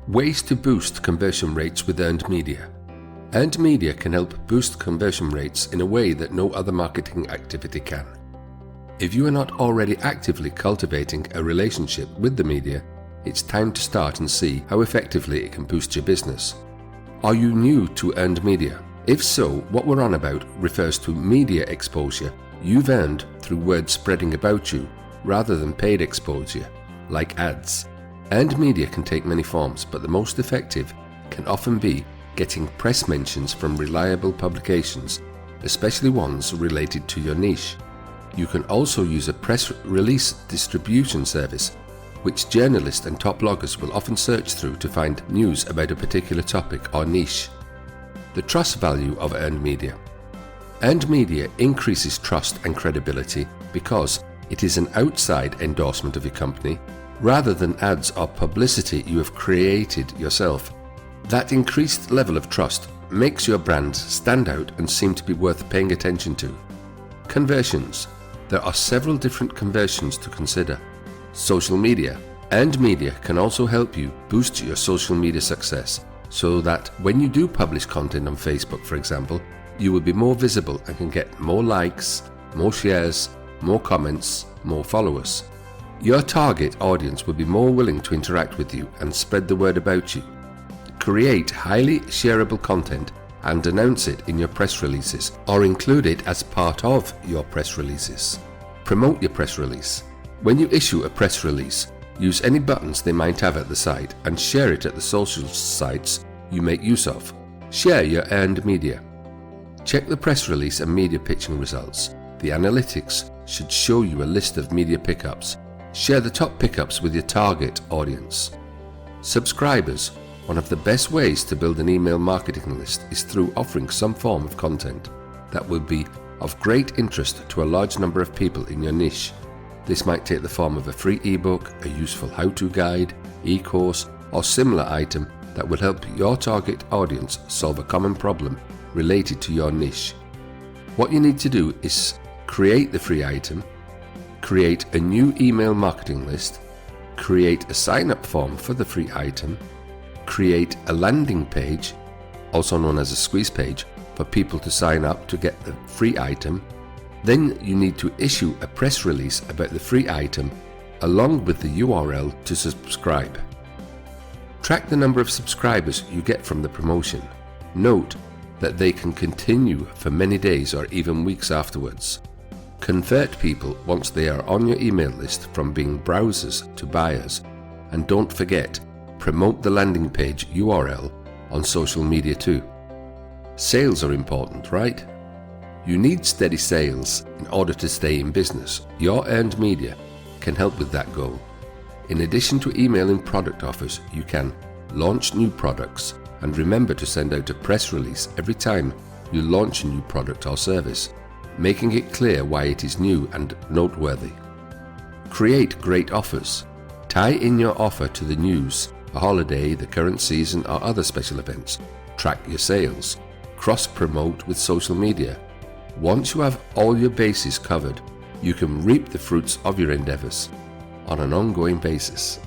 Ways to boost conversion rates with earned media. Earned media can help boost conversion rates in a way that no other marketing activity can. If you are not already actively cultivating a relationship with the media, it's time to start and see how effectively it can boost your business. Are you new to earned media? If so, what we're on about refers to media exposure you've earned through word spreading about you rather than paid exposure, like ads. Earned media can take many forms, but the most effective can often be getting press mentions from reliable publications, especially ones related to your niche. You can also use a press release distribution service, which journalists and top bloggers will often search through to find news about a particular topic or niche. The trust value of earned media. Earned media increases trust and credibility because it is an outside endorsement of your company rather than ads or publicity you have created yourself. That increased level of trust makes your brand stand out and seem to be worth paying attention to. Conversions. There are several different conversions to consider. Social media. Earned media can also help you boost your social media success so that when you do publish content on Facebook, for example, you will be more visible and can get more likes, more shares, more comments, more followers. Your target audience will be more willing to interact with you and spread the word about you. Create highly shareable content and announce it in your press releases or include it as part of your press releases. Promote your press release. When you issue a press release, use any buttons they might have at the side and share it at the social sites you make use of. Share your earned media. Check the press release and media pitching results. The analytics should show you a list of media pickups. Share the top pickups with your target audience. Subscribers. One of the best ways to build an email marketing list is through offering some form of content that will be of great interest to a large number of people in your niche. This might take the form of a free ebook, a useful how-to guide, e-course, or similar item that will help your target audience solve a common problem related to your niche. What you need to do is create the free item, create a new email marketing list, create a sign-up form for the free item, create a landing page, also known as a squeeze page, for people to sign up to get the free item. Then you need to issue a press release about the free item along with the URL to subscribe. Track the number of subscribers you get from the promotion. Note that they can continue for many days or even weeks afterwards. Convert people once they are on your email list from being browsers to buyers. And don't forget, promote the landing page URL on social media too. Sales are important, right? You need steady sales in order to stay in business. Your earned media can help with that goal. In addition to emailing product offers, you can launch new products and remember to send out a press release every time you launch a new product or service, making it clear why it is new and noteworthy. Create great offers. Tie in your offer to the news, a holiday, the current season, or other special events. Track your sales. Cross-promote with social media. Once you have all your bases covered, you can reap the fruits of your endeavors on an ongoing basis.